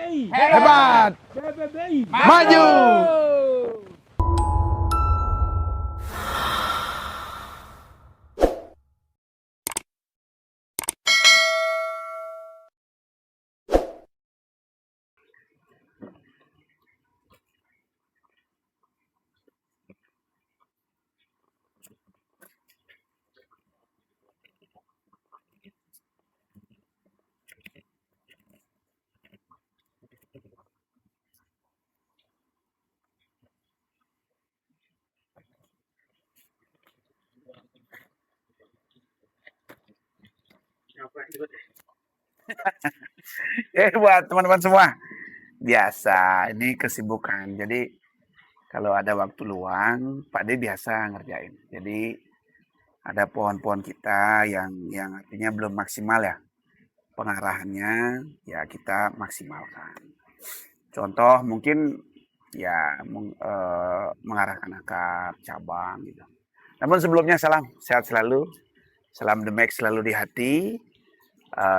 Hebat. Maju. Buat teman-teman semua, biasa ini kesibukan. Jadi kalau ada waktu luang, Pak D biasa ngerjain. Jadi ada pohon-pohon kita yang artinya belum maksimal ya pengarahannya, ya kita maksimalkan. Contoh mungkin ya mengarahkan akar cabang gitu. Namun sebelumnya salam sehat selalu, salam The Max selalu di hati.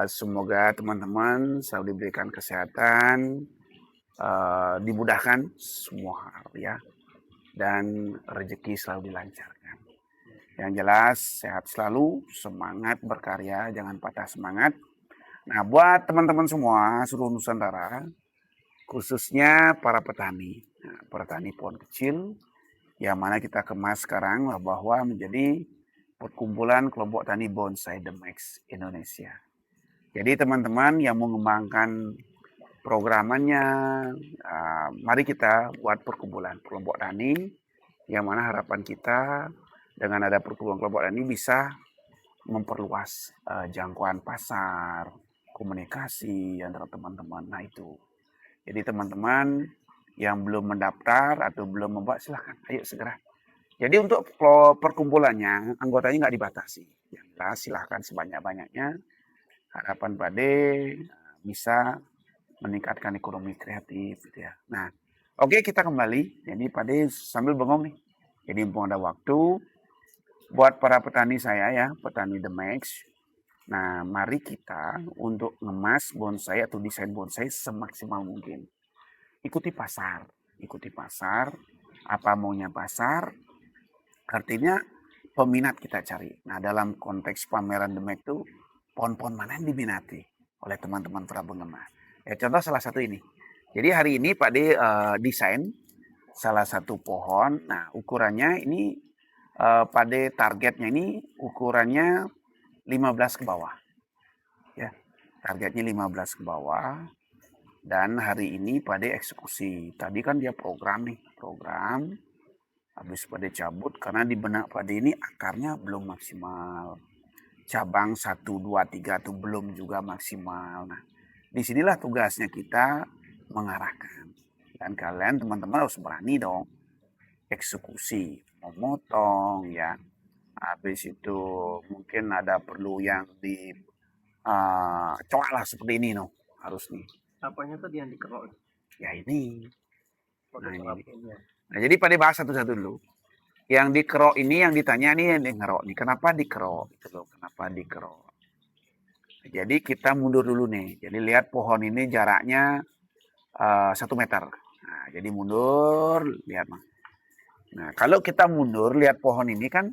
Semoga teman-teman selalu diberikan kesehatan, dimudahkan semua hal ya, dan rezeki selalu dilancarkan. Yang jelas sehat selalu, semangat berkarya, jangan patah semangat. Nah, buat teman-teman semua seluruh Nusantara, khususnya para petani, petani pohon kecil, yang mana kita kemas sekarang bahwa menjadi perkumpulan kelompok tani bonsai The Max Indonesia. Jadi teman-teman yang mengembangkan programannya, mari kita buat perkumpulan kelompok tani, yang mana harapan kita dengan ada perkumpulan kelompok tani bisa memperluas jangkauan pasar, komunikasi antara teman-teman. Nah itu. Jadi teman-teman yang belum mendaftar atau belum membuat silahkan, ayo segera. Jadi untuk perkumpulannya anggotanya nggak dibatasi. Yang jelas silahkan sebanyak-banyaknya. Harapan Pak D bisa meningkatkan ekonomi kreatif gitu ya. Nah, oke kita kembali. Jadi Pak D sambil bengong nih. Jadi mumpung ada waktu buat para petani saya ya, petani The Max. Nah, mari kita untuk ngemas bonsai atau desain bonsai semaksimal mungkin. Ikuti pasar, apa maunya pasar. Artinya peminat kita cari. Nah, dalam konteks pameran The Max itu pohon-pohon mana yang diminati oleh teman-teman para penggemar. Ya, contoh salah satu ini. Jadi hari ini Pak D desain salah satu pohon. Nah, ukurannya ini Pak D targetnya ini ukurannya 15 ke bawah. Ya, targetnya 15 ke bawah. Dan hari ini Pak D eksekusi. Tadi kan dia program. Habis Pak D cabut karena di benak Pak D ini akarnya belum maksimal. Cabang 1, 2, 3 itu belum juga maksimal. Nah, disinilah tugasnya kita mengarahkan. Dan kalian teman-teman harus berani dong eksekusi, memotong ya. Habis itu mungkin ada perlu yang di coak lah seperti ini no, harus nih. Apanya tadi yang dikerok? Ya ini. Nah, ini. Nah, jadi pada bahas satu-satu dulu. Yang dikerok ini yang ditanya nih yang ngerok nih, kenapa dikerok? Gitu loh, kenapa dikerok? Jadi kita mundur dulu nih. Jadi lihat pohon ini jaraknya 1 meter. Nah, jadi mundur, lihat mas. Nah, kalau kita mundur lihat pohon ini kan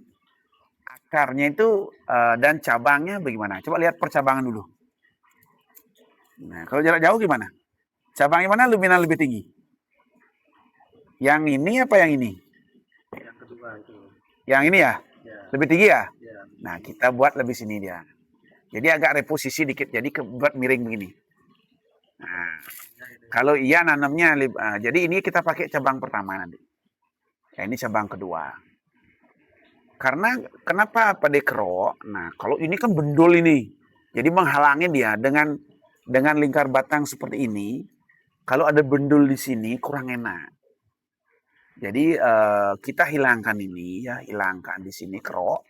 akarnya itu dan cabangnya bagaimana? Coba lihat percabangan dulu. Nah, kalau jarak jauh gimana? Cabangnya mana lebih tinggi? Yang ini apa yang ini? Yang kedua itu. Yang ini ya? Lebih tinggi ya? Ya. Nah, kita buat lebih sini dia. Jadi agak reposisi dikit, jadi buat miring begini. Nah, kalau iya nanamnya, jadi ini kita pakai cabang pertama nanti. Ya, ini cabang kedua. Karena kenapa pada kerok? Nah, kalau ini kan bendul ini, jadi menghalangi dia dengan lingkar batang seperti ini. Kalau ada bendul di sini kurang enak. Jadi kita hilangkan ini ya, hilangkan di sini kerok.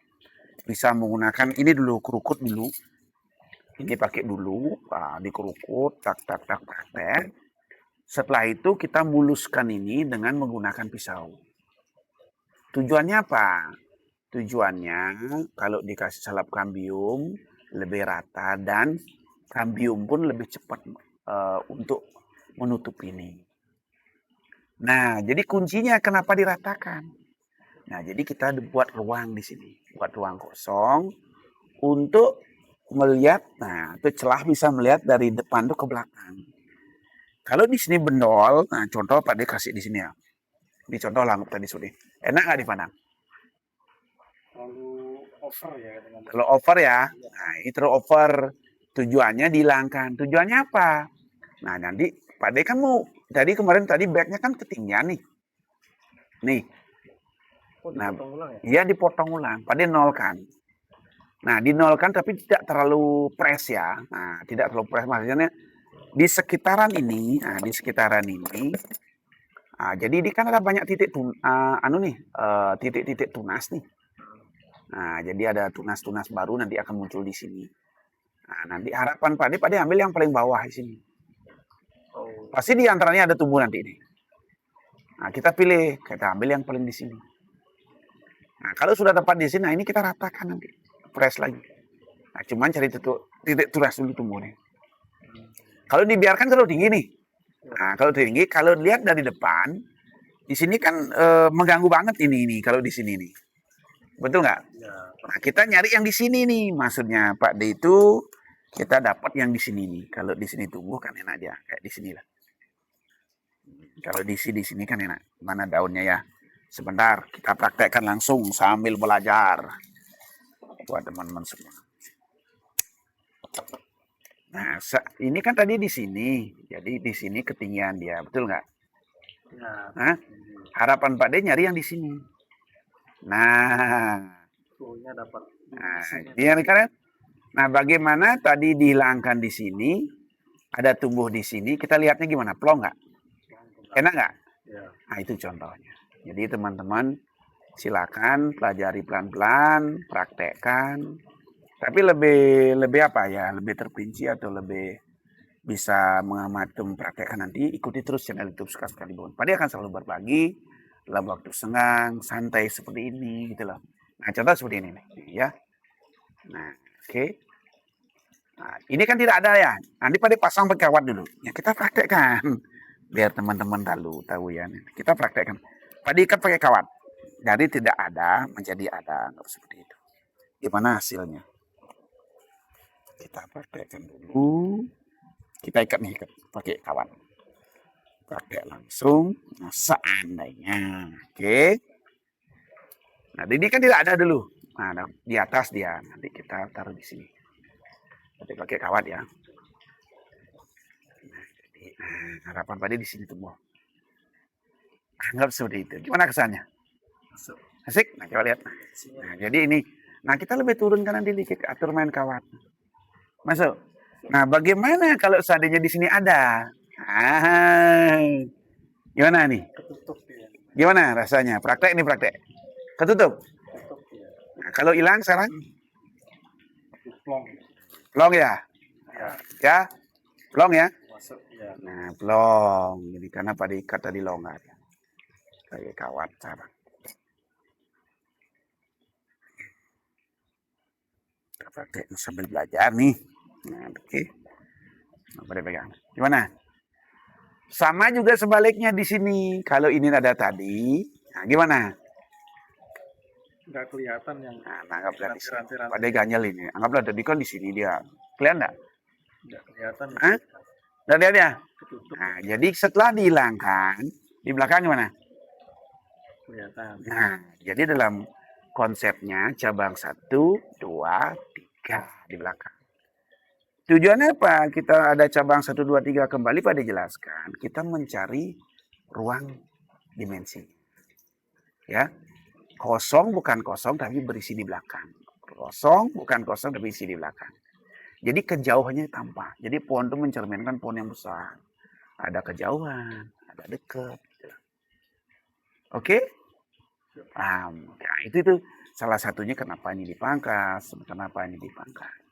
Bisa menggunakan ini dulu, kerukut dulu. Ini pakai dulu, dikerukut, tak. Setelah itu kita muluskan ini dengan menggunakan pisau. Tujuannya apa? Tujuannya kalau dikasih salep kambium lebih rata dan kambium pun lebih cepat untuk menutup ini. Nah, jadi kuncinya kenapa diratakan? Nah, jadi kita buat ruang di sini, buat ruang kosong untuk melihat. Nah, itu celah bisa melihat dari depan tuh ke belakang. Kalau di sini bendol, nah contoh Pak D kasih di sini ya. Ini contoh langguk tadi sore. Enak nggak dipandang? Terlalu over ya dengan Kalau over ya, nah ini terlalu over. Tujuannya dihilangkan. Tujuannya apa? Nah, nanti Pak D kan mau, tadi kemarin tadi backnya kan ketinggian nih. Nih, nah, dipotong ulang ya? iya dipotong ulang. Pak D nolkan. Nah, dinolkan tapi tidak terlalu press ya. Nah, tidak terlalu press maksudnya di sekitaran ini, nah di sekitaran ini. Nah, jadi ini kan ada banyak titik titik-titik tunas nih. Nah, jadi ada tunas-tunas baru nanti akan muncul di sini. Nah, nanti harapan Pak D ambil yang paling bawah di sini. Oh, Pasti di antaranya ada tumbuh nanti ini. Nah, kita pilih, kita ambil yang paling di sini. Nah, kalau sudah tepat di sini, nah ini kita ratakan nanti. Press lagi. Nah, cuman cari titik tunas dulu tumbuhnya. Kalau dibiarkan terlalu tinggi nih. Nah, kalau tinggi, kalau lihat dari depan, di sini kan mengganggu banget ini kalau di sini nih. Betul nggak? ya. Nah, kita nyari yang di sini nih. Maksudnya Pak D itu kita dapat yang di sini nih. Kalau di sini tumbuh kan enak aja, kayak di sini lah. Kalau di sini kan enak. Mana daunnya ya? Sebentar, kita praktekkan langsung sambil belajar. Buat teman-teman semua. Nah, ini kan tadi di sini. Jadi di sini ketinggian dia, betul nggak? Ya. Nah, harapan Pak D nyari yang di sini. Nah, Suhunya dapat. dia kan. Nah, bagaimana tadi dihilangkan di sini, ada tumbuh di sini, kita lihatnya gimana? Plong nggak? Enak nggak? Ya. Nah, itu contohnya. Jadi teman-teman silakan pelajari pelan-pelan, praktekkan. Tapi lebih apa ya? Lebih terperinci atau lebih bisa mengamati mempraktekkan nanti, ikuti terus channel YouTube Suka Sekali Bon. Pak D akan selalu berbagi dalam waktu senang, santai seperti ini gitu loh. Nah, contoh seperti ini nih, ya. Nah, oke. Nah, ini kan tidak ada ya. Nanti Pak D pasang pakai kawat dulu. Ya, kita praktekkan. Biar teman-teman tahu ya. Kita praktekkan. Pak D ikat pakai kawat. Dari tidak ada menjadi ada, nggak seperti itu. Gimana hasilnya? Kita praktekkan dulu. Kita ikat nih pakai kawat. Pakai langsung. Nah, seandainya, oke. Nah, ini kan tidak ada dulu. Nah, di atas dia. Nanti kita taruh di sini. Nanti pakai kawat ya. Nah, jadi, harapan Pak D di sini tumbuh. Anggap seperti itu. Gimana kesannya? Asik? Nah, coba lihat. Nah, jadi ini. Nah, kita lebih turunkan nanti dikit, atur main kawat. Masuk. Nah, bagaimana kalau seandainya di sini ada? Gimana nih? Ketutup ya. Gimana rasanya? Praktek ini praktek. Ketutup. Ketutup ya. Nah, kalau hilang sekarang? Plong. Plong ya? Ya. Ya? Plong ya? Masuk ya. Nah, plong. Jadi karena pada ikat tadi longgar. Kayak kawat cara. Kita praktek sambil belajar nih. Nah, oke. Pada pegang. Gimana? Sama juga sebaliknya di sini. Kalau ini ada tadi, nah gimana? Nggak kelihatan yang Nah, anggaplah di sini. rantai-rantai. Pada ganjel ini. Anggaplah tadi kan di sini dia. Kelihatan enggak? Nggak kelihatan. Hah? Udah lihat ya? Ketutup. Nah, jadi setelah dihilangkan, di belakang gimana? Kelihatan. Nah, jadi dalam konsepnya cabang 1, 2, 3 di belakang. Tujuannya apa? Kita ada cabang 1, 2, 3 kembali pada jelaskan. Kita mencari ruang dimensi. Ya. Kosong bukan kosong tapi berisi di belakang. Kosong bukan kosong tapi berisi di belakang. Jadi kejauhannya tampak. Jadi pohon itu mencerminkan pohon yang besar. Ada kejauhan, ada dekat. Oke? Paham. Nah, itu salah satunya kenapa ini dipangkas, kenapa ini dipangkas.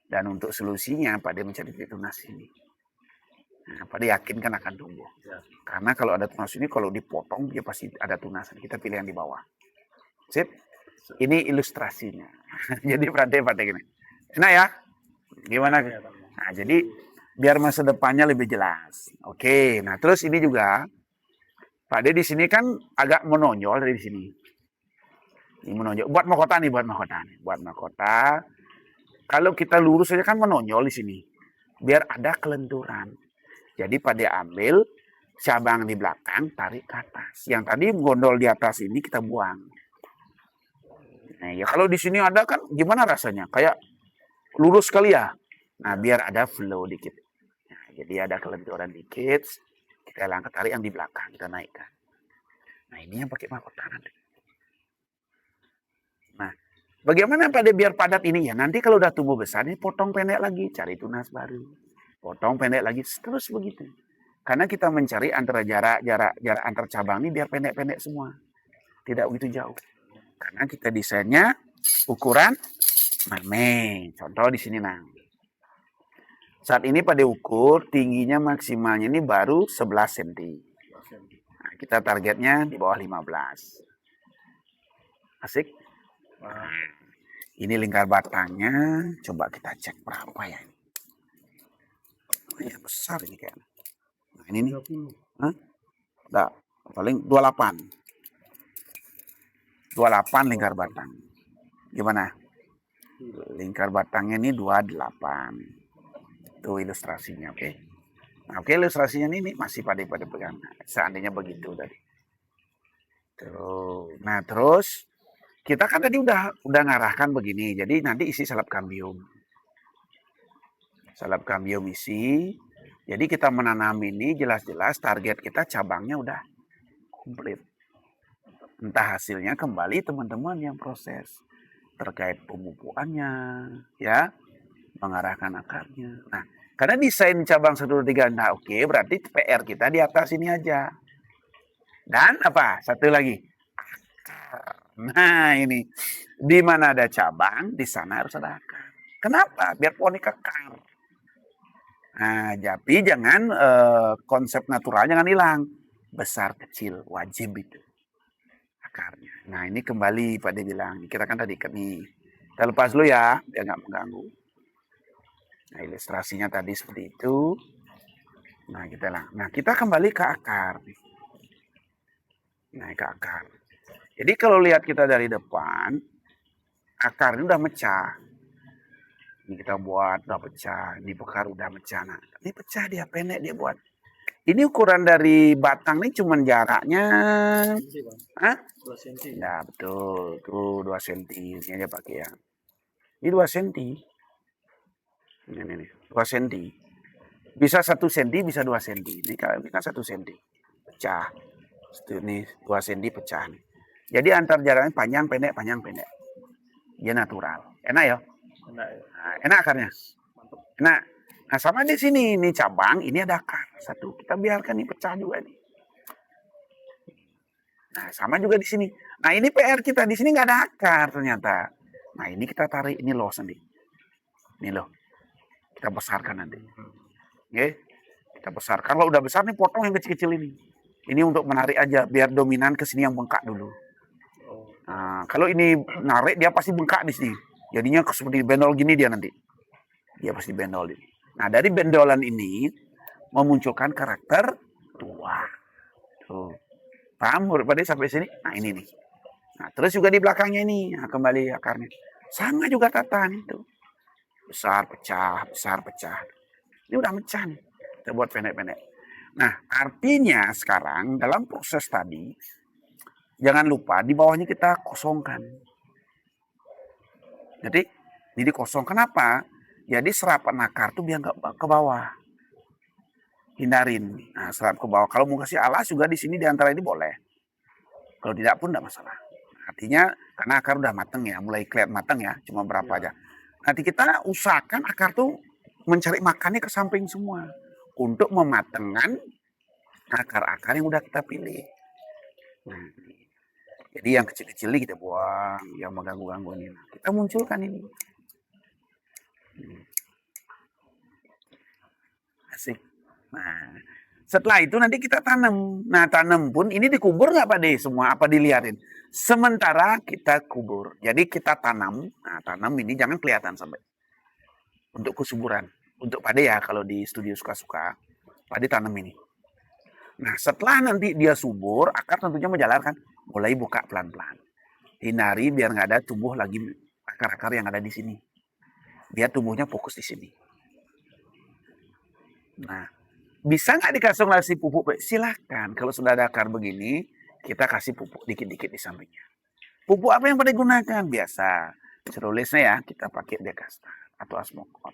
Dan untuk solusinya Pak D mencari titik tunas ini. Nah, Pak D yakin kan akan tumbuh. Ya. Karena kalau ada tunas ini, kalau dipotong dia pasti ada tunasan. Kita pilih yang di bawah. Sip? Ini ilustrasinya. Jadi praktek gini. Enak ya? Gimana? Nah, jadi biar masa depannya lebih jelas. Oke, nah terus ini juga Pak De di sini kan agak menonjol dari sini. Ini menonjol buat mahkota nih, buat mahkota. Kalau kita lurus saja kan menonjol di sini. Biar ada kelenturan. Jadi Pak De ambil cabang di belakang, tarik ke atas. Yang tadi gondol di atas ini kita buang. Nah, ya kalau di sini ada kan gimana rasanya? Kayak lurus sekali ya. Nah, biar ada flow dikit. Nah, jadi ada kelenturan dikit. Kita angkat tarik yang di belakang, kita naikkan. Nah, ini yang pakai mahkota nanti. Nah, bagaimana pada biar padat ini ya? Nanti kalau udah tumbuh besar, ini potong pendek lagi, cari tunas baru. Potong pendek lagi, terus begitu. Karena kita mencari antara jarak antar cabang ini biar pendek-pendek semua. Tidak begitu jauh. Karena kita desainnya ukuran mame. Contoh di sini nah. Saat ini pada ukur tingginya maksimalnya ini baru 11 cm. Nah, kita targetnya di bawah 15. Asik? Nah, ini lingkar batangnya. Coba kita cek berapa ya ini. Oh, ya besar ini kayaknya. Nah, ini nih. Hah? Nah, paling 28. 28 lingkar batang. Gimana? Lingkar batangnya ini 28. Itu ilustrasinya, oke. Nah, oke, ilustrasinya ini masih pada pegang. Seandainya begitu tadi. Tuh. Nah, terus kita kan tadi udah ngarahkan begini. Jadi nanti isi salap kambium. Salap kambium isi. Jadi kita menanam ini jelas-jelas target kita cabangnya udah komplit. Entah hasilnya kembali teman-teman yang proses terkait pemupuannya, ya, mengarahkan akarnya. Nah, karena desain cabang 1, 2, 3, nah oke, berarti PR kita di atas ini aja. Dan apa? Satu lagi. Nah, ini. Di mana ada cabang, di sana harus ada akar. Kenapa? Biar pohonnya kekar. Nah, tapi jangan konsep natural jangan hilang. Besar, kecil, wajib itu. Akarnya. Nah, ini kembali Pak De bilang. Kita kan tadi ikat nih. Kita lepas dulu ya, biar nggak mengganggu. Nah, ilustrasinya tadi seperti itu. Nah, kita kembali ke akar. Nah, ke akar. Jadi kalau lihat kita dari depan, akar ini udah mecah. Ini kita buat udah pecah, ini bekar udah mecah. Nah, ini pecah dia pendek dia buat. Ini ukuran dari batang ini cuman jaraknya, hah? 2 cm. Nah, betul. Tuh 2 cm. Ini aja pakai ya. Ini 2 cm. Ini 2 cm. Bisa 1 cm, bisa 2 cm. Ini kan 1 cm. Pecah. Ini 2 cm pecah nih. Jadi antar jaraknya panjang pendek. Dia natural. Enak ya? Enak ya. Nah, enak akarnya. Mantap. Nah, sama di sini ini cabang, ini ada akar satu. Kita biarkan ini pecah juga nih. Nah, sama juga di sini. Nah, ini PR kita di sini nggak ada akar ternyata. Nah, ini kita tarik ini loh sendiri. Ini loh. Kita besarkan nanti. Oke. Kita besarkan. Kalau udah besar nih potong yang kecil-kecil ini. Ini untuk menarik aja biar dominan ke sini yang bengkak dulu. Nah, kalau ini narik dia pasti bengkak di sini. Jadinya seperti bendol gini dia nanti. Dia pasti bendol ini. Nah, dari bendolan ini memunculkan karakter tua. Tuh. Paham Pak De sampai sini? Nah, ini nih. Nah, terus juga di belakangnya ini. Nah, kembali akarnya. Sama juga tatahan itu. Besar, pecah. Ini udah mecah nih. Kita buat pendek-pendek. Nah, artinya sekarang dalam proses tadi, jangan lupa di bawahnya kita kosongkan. Jadi, ini kosong. Kenapa? Jadi serapan akar tuh biar nggak ke bawah. Hindarin. Nah, serap ke bawah. Kalau mau kasih alas juga di sini di antara ini boleh. Kalau tidak pun tidak masalah. Artinya karena akar udah mateng ya, mulai kelihatan mateng ya, cuma berapa aja. Nanti kita usahakan akar tuh mencari makannya ke samping semua untuk mematengkan akar-akar yang udah kita pilih. Nah, jadi yang kecil-kecil ini kita buang, yang mengganggu-ganggu ini. Nah, kita munculkan ini. Asik. Nah, setelah itu nanti kita tanam. Nah, tanam pun ini dikubur nggak Pak De? Semua apa dilihatin? Sementara kita kubur. Jadi kita tanam. Nah, tanam ini jangan kelihatan sampai. Untuk kesuburan. untuk Pade ya, kalau di studio suka-suka, Pade tanam ini. Nah, setelah nanti dia subur, akar tentunya menjalar kan, mulai buka pelan-pelan. Hindari biar nggak ada tumbuh lagi akar-akar yang ada di sini. Dia tumbuhnya fokus di sini. Nah, bisa nggak dikasih pupuk? Silahkan. Kalau sudah ada akar begini, kita kasih pupuk dikit-dikit di sampingnya. Pupuk apa yang pada gunakan? Biasa. Cerulisnya ya, kita pakai Dekastar atau Asmokon.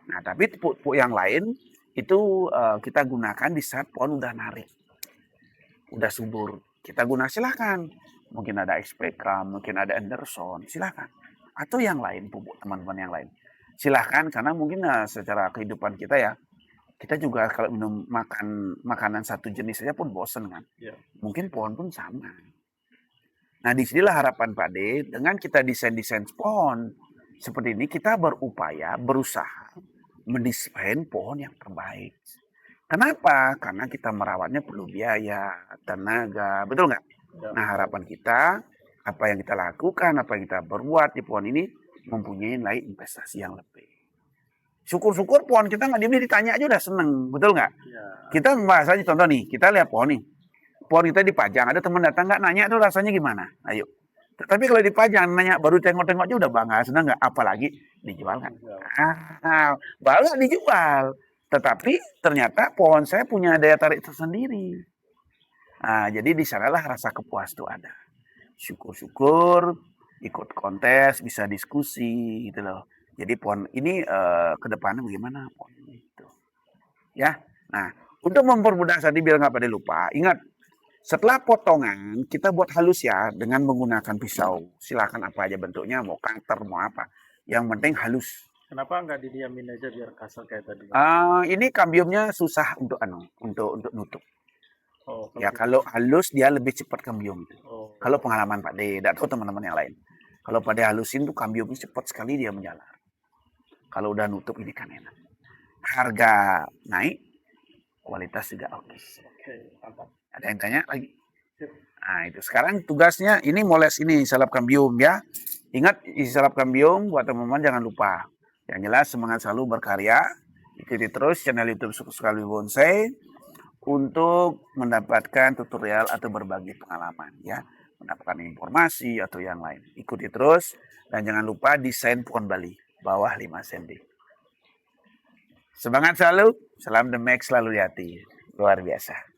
Nah, tapi pupuk yang lain itu kita gunakan di saat pohon udah narik. Udah subur. Kita guna silahkan. Mungkin ada XPK, mungkin ada Anderson, silahkan. Atau yang lain, pupuk teman-teman yang lain. Silahkan, karena mungkin secara kehidupan kita ya, kita juga kalau minum makanan satu jenis saja pun bosen kan. Ya. Mungkin pohon pun sama. Nah, disinilah harapan Pak De, dengan kita desain pohon seperti ini, kita berupaya, berusaha mendesain pohon yang terbaik. Kenapa? Karena kita merawatnya perlu biaya, tenaga, betul nggak? Ya. Nah, harapan kita, apa yang kita lakukan, apa yang kita berbuat di pohon ini, mempunyai nilai investasi yang lebih. Syukur-syukur pohon kita nggak ditanya aja udah seneng, betul nggak? Ya. Kita bahas aja contoh nih, kita lihat pohon nih. Pohon kita dipajang, ada teman datang nggak nanya tuh rasanya gimana? Ayo. Tapi kalau dipajang, nanya baru tengok-tengok aja udah bangga, senang nggak? Apalagi dijual kan? Baru dijual. Tetapi ternyata pohon saya punya daya tarik tersendiri. Nah, jadi di sanalah rasa kepuas itu ada. Syukur-syukur ikut kontes, bisa diskusi gitu loh. Jadi pohon ini ke depannya bagaimana pohon itu. Ya. Nah, untuk mempermudah tadi biar nggak pada lupa, ingat setelah potongan kita buat halus ya dengan menggunakan pisau. Silakan apa aja bentuknya, mau cutter mau apa. Yang penting halus. Kenapa nggak didiamin aja biar kasar kayak tadi? Ini kambiumnya susah untuk nutup. Oh, Ya kalau halus dia lebih cepat kambium. Oh. Kalau pengalaman Pak De, tidak tahu teman-teman yang lain. Kalau Pak De halusin tuh kambiumnya cepat sekali dia menjalar. Kalau udah nutup ini kan enak. Harga naik, kualitas juga oke. Oke, mantap. Ada yang tanya lagi? Sip. Nah itu sekarang tugasnya ini moles ini salap kambium ya. Ingat isi salap kambium buat teman-teman jangan lupa. Yang jelas semangat selalu berkarya. Ikuti terus channel YouTube Suku Sekali Bonsai untuk mendapatkan tutorial atau berbagi pengalaman ya. Mendapatkan informasi atau yang lain. Ikuti terus dan jangan lupa desain pohon Bali bawah 5 cm. Semangat selalu, salam The Max selalu di hati. Luar biasa.